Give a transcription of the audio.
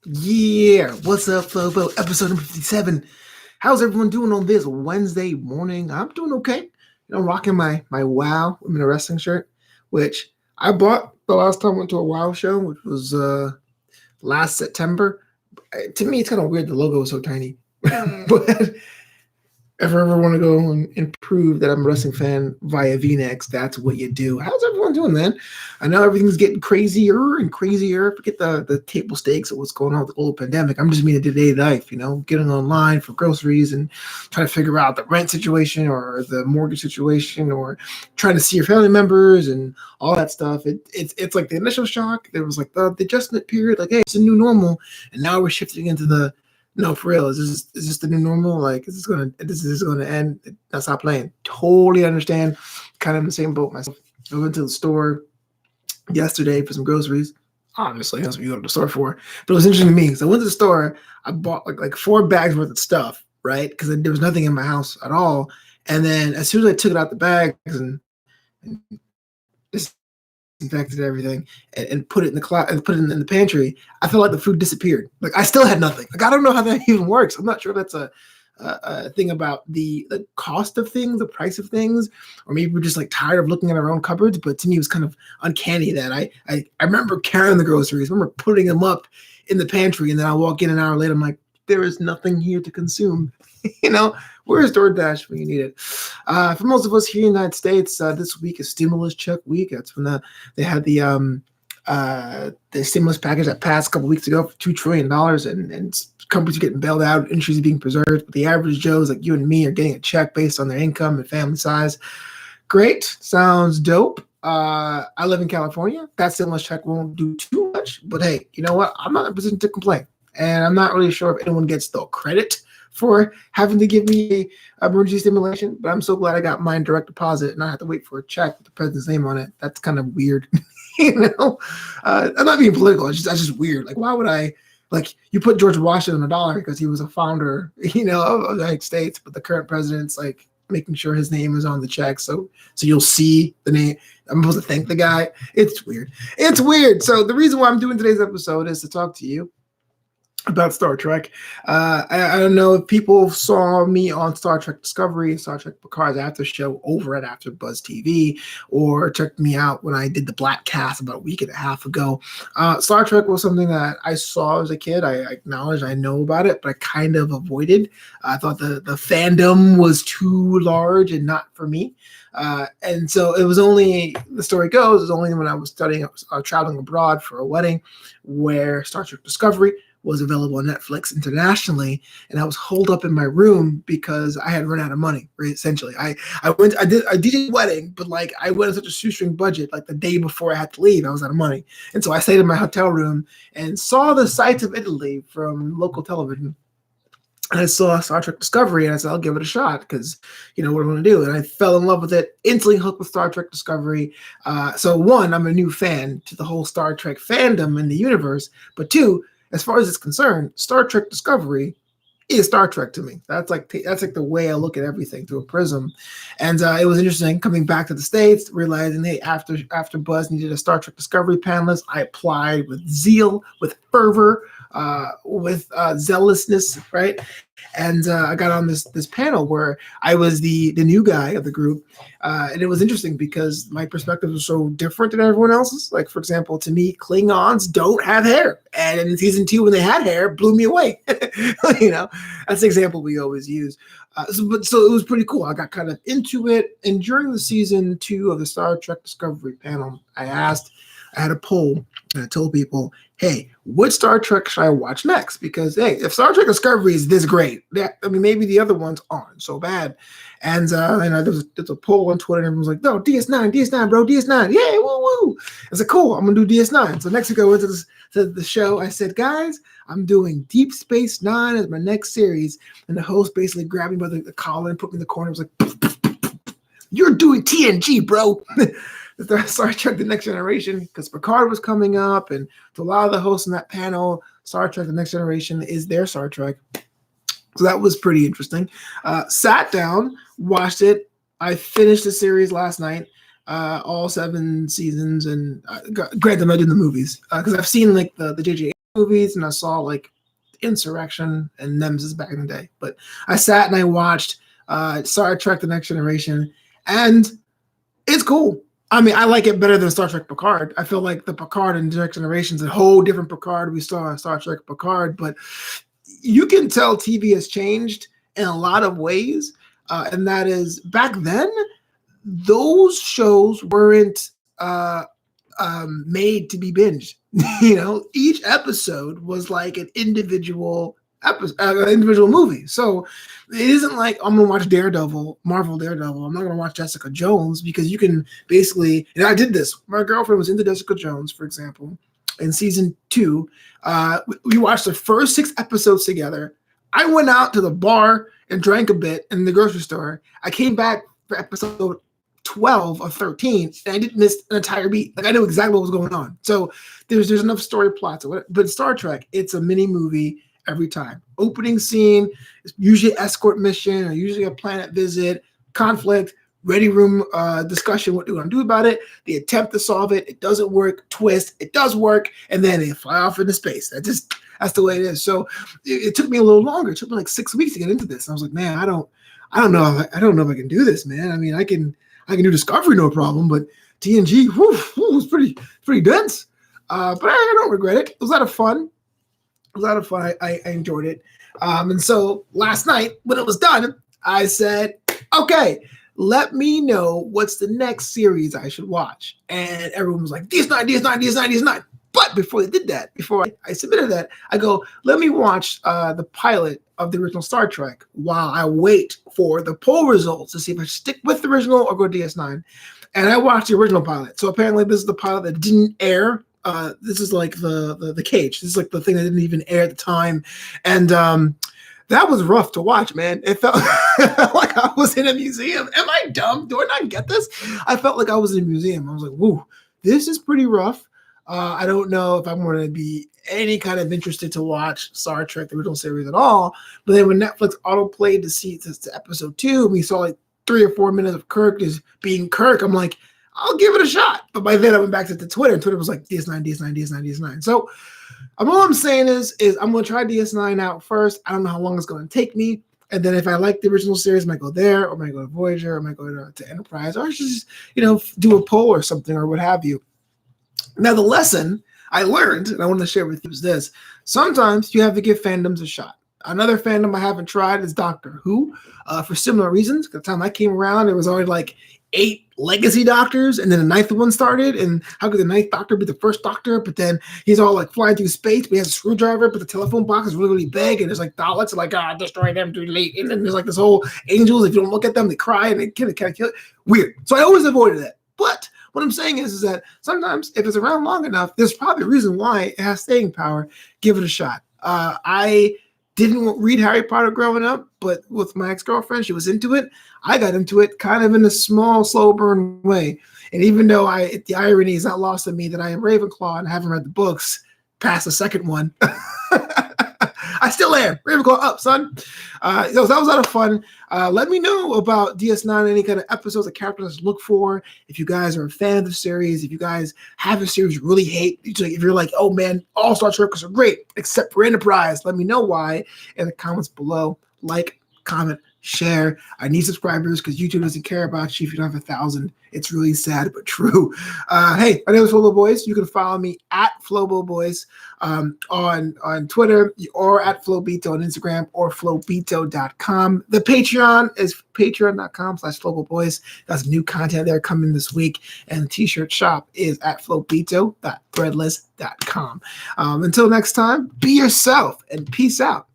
Yeah, what's up, Flobo? Episode number 57. How's everyone doing on this Wednesday morning? I'm doing okay. I'm rocking my Wow Women in Wrestling shirt, which I bought the last time I went to a Wow show, which was last September. To me, it's kind of weird. The logo is so tiny, but if I ever want to go and prove that I'm a wrestling fan via V-necks, that's what you do. How's everyone doing, man? I know everything's getting crazier and crazier. Forget the table stakes of what's going on with the global pandemic. I'm just meaning day-to-day life, getting online for groceries and trying to figure out the rent situation or the mortgage situation or trying to see your family members and all that stuff. It's like the initial shock. There was like the adjustment period, like, hey, it's a new normal. And now we're shifting into the no, for real. Is this the new normal? Like, is this gonna end? That's not playing. Totally understand. Kind of in the same boat myself. I went to the store yesterday for some groceries. Obviously, that's what you go to the store for. But it was interesting to me because I went to the store. I bought like 4 bags worth of stuff, right? Because there was nothing in my house at all. And then as soon as I took it out the bags and disinfected everything and put it in the and put it in the pantry, I felt like the food disappeared. Like I still had nothing. Like I don't know how that even works. I'm not sure that's a thing about the cost of things, the price of things, or maybe we're just like tired of looking at our own cupboards. But to me, it was kind of uncanny that I remember carrying the groceries, I remember putting them up in the pantry, and then I walk in an hour later, I'm like, there is nothing here to consume. Where's DoorDash when you need it? For most of us here in the United States, this week is stimulus check week. That's when they had the stimulus package that passed a couple weeks ago for $2 trillion, and companies are getting bailed out, industries are being preserved. But the average Joes like you and me are getting a check based on their income and family size. Great, sounds dope. I live in California. That stimulus check won't do too much, but hey, you know what? I'm not in a position to complain, and I'm not really sure if anyone gets the credit for having to give me a emergency stimulation, but I'm so glad I got mine direct deposit and I have to wait for a check with the president's name on it. That's kind of weird. I'm not being political. That's just weird. Like, why would I? Like, you put George Washington on a dollar because he was a founder, of the United States, but the current president's like making sure his name is on the check, so you'll see the name. I'm supposed to thank the guy. It's weird. It's weird. So the reason why I'm doing today's episode is to talk to you about Star Trek. I don't know if people saw me on Star Trek Discovery, Star Trek Picard's after show over at AfterBuzz TV, or checked me out when I did the Black Cast about a week and a half ago. Star Trek was something that I saw as a kid. I acknowledge I know about it, but I kind of avoided. I thought the fandom was too large and not for me. And so it was only, the story goes, it was only when I was studying, traveling abroad for a wedding, where Star Trek Discovery was available on Netflix internationally, and I was holed up in my room because I had run out of money. Right, essentially, I did a wedding, but like I went on such a shoestring budget. Like the day before I had to leave, I was out of money, and so I stayed in my hotel room and saw the sights of Italy from local television. And I saw Star Trek Discovery, and I said, I'll give it a shot because, what I'm going to do. And I fell in love with it, instantly hooked with Star Trek Discovery. So one, I'm a new fan to the whole Star Trek fandom in the universe. But two, as far as it's concerned, Star Trek Discovery is Star Trek to me. That's like the way I look at everything through a prism. And it was interesting coming back to the States, realizing, hey, after Buzz needed a Star Trek Discovery panelist, I applied with zeal, with fervor, with zealousness, right? And I got on this panel where I was the new guy of the group, and it was interesting because my perspective was so different than everyone else's. Like, for example, to me, Klingons don't have hair, and in season 2, when they had hair, blew me away. That's the example we always use. So it was pretty cool. I got kind of into it, and during the season 2 of the Star Trek Discovery panel, I had a poll, and I told people, hey, what Star Trek should I watch next? Because, hey, if Star Trek Discovery is this great, maybe the other ones aren't so bad. And there's a poll on Twitter, and everyone's like, no, DS9, bro, DS9. Yay, woo. I said, cool, I'm going to do DS9. So next week I went to the show. I said, guys, I'm doing Deep Space Nine as my next series. And the host basically grabbed me by the collar and put me in the corner. It was like, you're doing TNG, bro. Star Trek The Next Generation, because Picard was coming up, and to a lot of the hosts in that panel, Star Trek The Next Generation is their Star Trek. So that was pretty interesting. Sat down, watched it. I finished the series last night, all 7 seasons, and granted, I'm not doing the movies because I've seen like the J.J. movies, and I saw like Insurrection and Nemesis back in the day. But I sat and I watched Star Trek: The Next Generation, and it's cool. I mean, I like it better than Star Trek Picard. I feel like the Picard and Next Generation is a whole different Picard we saw in Star Trek Picard, but you can tell TV has changed in a lot of ways. And that is, back then, those shows weren't made to be binged. Each episode was like an individual individual movie. So it isn't like I'm gonna watch Marvel Daredevil. I'm not gonna watch Jessica Jones, because you can basically, and I did this. My girlfriend was into Jessica Jones, for example, in season 2. We watched the first 6 episodes together. I went out to the bar and drank a bit in the grocery store. I came back for episode 12 of 13, and I didn't miss an entire beat. Like, I knew exactly what was going on. So there's enough story plots. But Star Trek, it's a mini movie every time. Opening scene is usually escort mission, or usually a planet visit, conflict, ready room discussion, what do we want to do about it, the attempt to solve it, it doesn't work, twist, it does work, and then they fly off into space. That's the way it is. So it took me a little longer. It took me like 6 weeks to get into this. And I was like, man, I don't know if I can do this, man. I mean, I can do Discovery, no problem, but TNG, was pretty dense. But I don't regret it. It was a lot of fun. I enjoyed it. And so last night when it was done, I said, okay, let me know what's the next series I should watch. And everyone was like, DS9. But before they did that, before I submitted that, I go, let me watch the pilot of the original Star Trek while I wait for the poll results to see if I stick with the original or go DS9. And I watched the original pilot. So apparently this is the pilot that didn't air. This is like the cage. This is like the thing that didn't even air at the time. And that was rough to watch, man. It felt like I was in a museum. Am I dumb? Do I not get this? I felt like I was in a museum. I was like, whoa, this is pretty rough. I don't know if I'm going to be any kind of interested to watch Star Trek, the original series, at all. But then when Netflix auto-played to episode 2, and we saw like 3 or 4 minutes of Kirk is being Kirk, I'm like, I'll give it a shot. But by then I went back to Twitter, and Twitter was like, DS9. So all I'm saying is I'm going to try DS9 out first. I don't know how long it's going to take me. And then if I like the original series, I might go there, or I might go to Voyager, or I might go to Enterprise, or just, do a poll or something or what have you. Now, the lesson I learned, and I want to share with you, is this. Sometimes you have to give fandoms a shot. Another fandom I haven't tried is Doctor Who, for similar reasons. By the time I came around, there was already like 8 legacy doctors, and then the 9th one started. And how could the 9th Doctor be the first Doctor? But then he's all like flying through space, but he has a screwdriver, but the telephone box is really, really big, and there's like Daleks, like, destroy them too late. And then there's like this whole angels, if you don't look at them, they cry and they kind of kill it. Weird. So I always avoided that. But what I'm saying is that sometimes if it's around long enough, there's probably a reason why it has staying power. Give it a shot. I didn't read Harry Potter growing up, but with my ex-girlfriend, she was into it. I got into it kind of in a small, slow burn way. And even though the irony is not lost on me that I am Ravenclaw and haven't read the books past the second one, I still am. Ravenclaw up, son. So that was a lot of fun. Let me know about DS9, any kind of episodes or characters to look for. If you guys are a fan of the series, if you guys have a series you really hate, if you're like, oh man, all Star Trekers are great, except for Enterprise, let me know why in the comments below. Like, comment, share. I need subscribers because YouTube doesn't care about you if you don't have 1,000. It's really sad but true. Hey, my name is Flobo Boyce. You can follow me at Flobo Boyce on Twitter, or at Flobito on Instagram, or flobito.com. The Patreon is patreon.com/Flobo Boyce. That's new content there coming this week. And the t-shirt shop is at flobito.threadless.com. Until next time, be yourself and peace out.